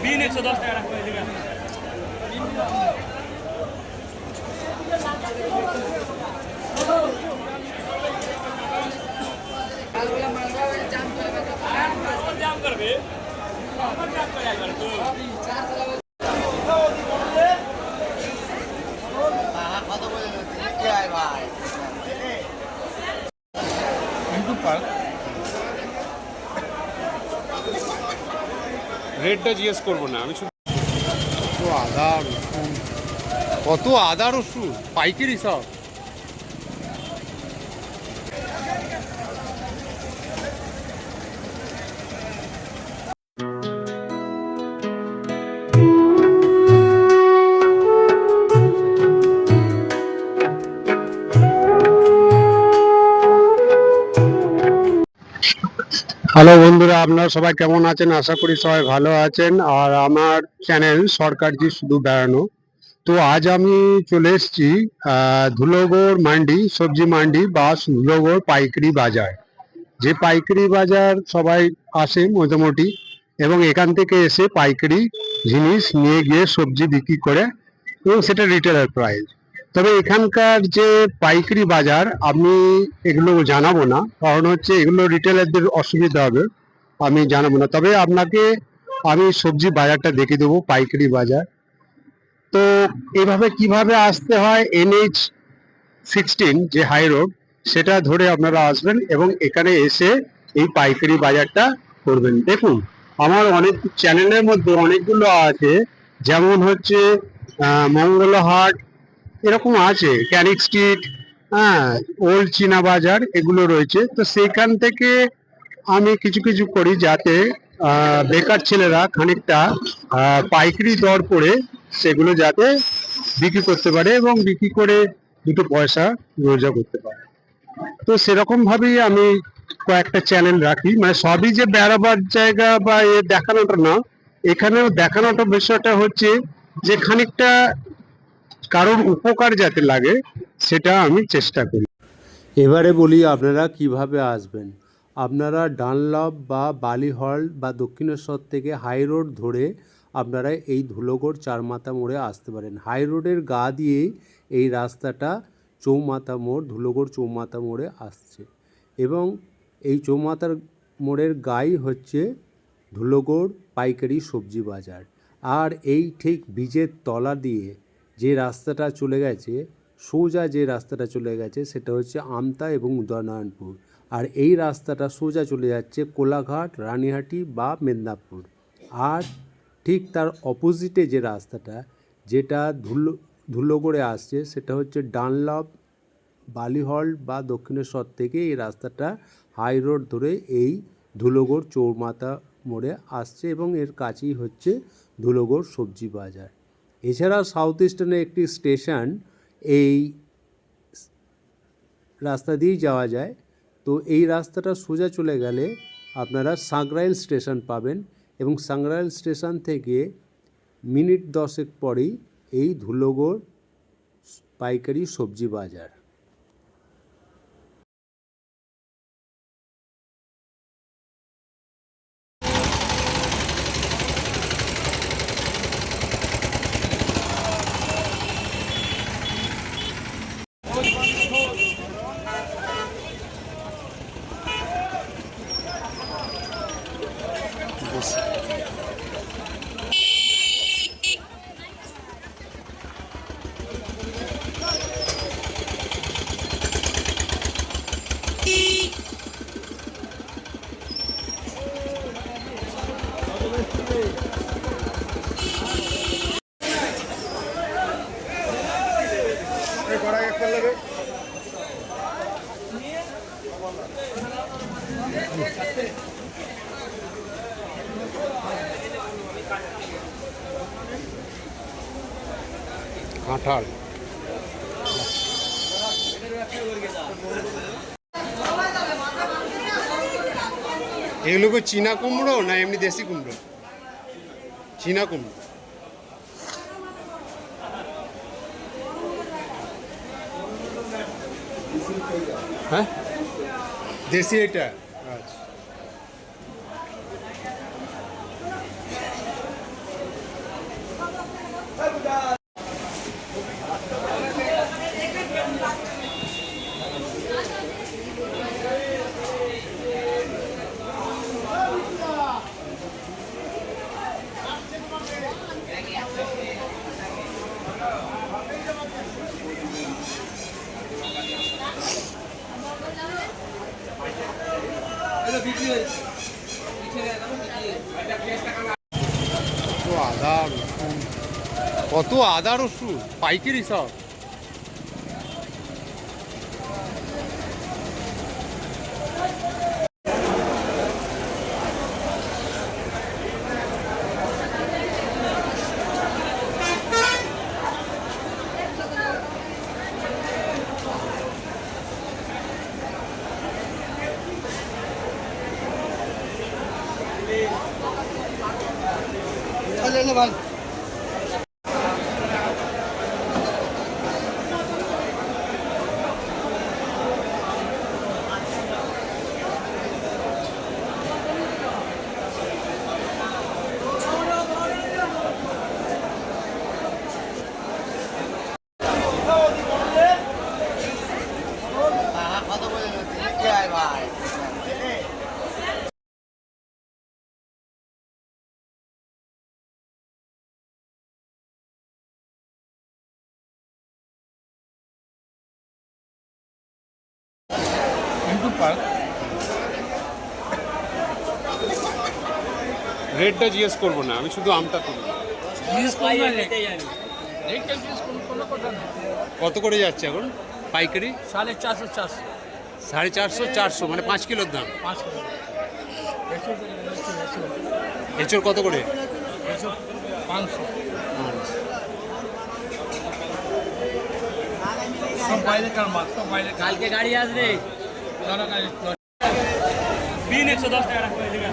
বিন 110 টাকা রাখতে দিবেন। জাম করবে আমার জাম করে একবার তো কত বলে কি আয় ভাই কিন্তু পার্ক রেটটা জিজ্ঞেস করবো না আমি শুধু আদা রসুন কত আদা রসুন পাইকারি সব হ্যালো বন্ধুরা, আপনারা সবাই কেমন আছেন? আশা করি সবাই ভালো আছেন। আর আমার চ্যানেল সরকারজি শুধু বেড়ানো। তো আজ আমি চলে এসেছি ধুলোগড় মান্ডি, সবজি মান্ডি বা ধুলোগড় পাইকারি বাজার। যে পাইকারি বাজার সবাই আসে মোটামুটি, এবং এখান থেকে এসে পাইকারি জিনিস নিয়ে গিয়ে সবজি বিক্রি করে এবং সেটা রিটেলার প্রাইস। তবে এখানকার যে পাইকারি বাজার আমি এগুলো জানাবো না, কারণ হচ্ছে এগুলো রিটেলারদের অসুবিধা হবে, আমি জানাবো না। তবে আপনাকে আমি সবজি বাজারটা দেখে দেবো, পাইকারি বাজার। তো এভাবে কিভাবে আসতে হয়, NH-16 যে হাই রোড সেটা ধরে আপনারা আসবেন এবং এখানে এসে এই পাইকারি বাজারটা করবেন। দেখুন, আমার অনেক চ্যানেলের মধ্যে অনেকগুলো আছে, যেমন হচ্ছে মঙ্গলহাট, এরকম আছে ক্যানিক স্ট্রিট, হ্যাঁ, ওল্ড চীনা বাজার, এগুলো রয়েছে। তো সেইখান থেকে আমি কিছু কিছু করি যাতে বেকার ছেলেরা খানিকটা পাইকারি দর করে সেগুলো যাতে বিক্রি করতে পারে এবং বিক্রি করে দুটো পয়সা রোজগার করতে পারে। তো সেরকম ভাবেই আমি কয়েকটা চ্যানেল রাখি, মানে সবই যে বেড়াবার জায়গা বা এ দেখানোটা না, এখানেও দেখানোটা বিষয়টা হচ্ছে যে খানিকটা কারোর উপকার যাতে লাগে সেটা আমি চেষ্টা করি। এবারে বলি আপনারা কিভাবে আসবেন। আপনারা ডানলপ বা বালিহল বা দক্ষিণেশ্বর থেকে হাই রোড ধরে আপনারা এই ধুলোগড় চারমাথা মোড়ে আসতে পারেন। হাই রোডের গা দিয়ে এই রাস্তাটা চৌমাথা মোড়, ধুলোগড় চৌমাথা মোড়ে আসছে এবং এই চৌমাথার মোড়ের গাই হচ্ছে ধুলোগড় পাইকারি সবজি বাজার। আর এই ঠিক বীজের তলা দিয়ে যে রাস্তাটা চলে গেছে, সোজা যে রাস্তাটা চলে গেছে সেটা হচ্ছে আমতা এবং উদয়নারায়ণপুর। আর এই রাস্তাটা সোজা চলে যাচ্ছে কোলাঘাট, রানীহাটি বা মেদিনীপুর। আর ঠিক তার অপোজিটে যে রাস্তাটা, যেটা ধুলোগড়ে আসছে, সেটা হচ্ছে ডানলপ বালিহল বা দক্ষিণেশ্বর থেকে এই রাস্তাটা হাই রোড ধরে এই ধুলোগড় চৌমাথা মোড়ে আসছে এবং এর কাছেই হচ্ছে ধুলোগড় সবজি বাজার। এছাড়া সাউথ ইস্টার্নের একটি স্টেশন এই রাস্তা দিয়েই যাওয়া যায়। তো এই রাস্তাটা সোজা চলে গেলে আপনারা সাঁকরাইল স্টেশন পাবেন এবং সাঁকরাইল স্টেশন থেকে মিনিট 10 পরেই এই ধুলোগড় পাইকারি সবজি বাজার। কাঁঠাল এগুলো কি চীনা কুমড়ো না এমনি দেশি কুমড়ো? চীনা কুমড়ো। হ্যাঁ, দেশি এটা। আচ্ছা, আদা রসুন, কত আদা রসুন পাইকারি সব। রেটটা জিজ্ঞেস করবো না, আমি শুধু আমটা তুলব। কত করে যাচ্ছে এখন পাইকারি? 450 400 450 400, মানে 5 কিলোর দাম। 5 টাকা এঁচড় কত করে? 500 সব বাইরে কার মাছ, সব বাইরে। কালকে গাড়ি আসবে, বিন 110 টাকা রাখবে। বিন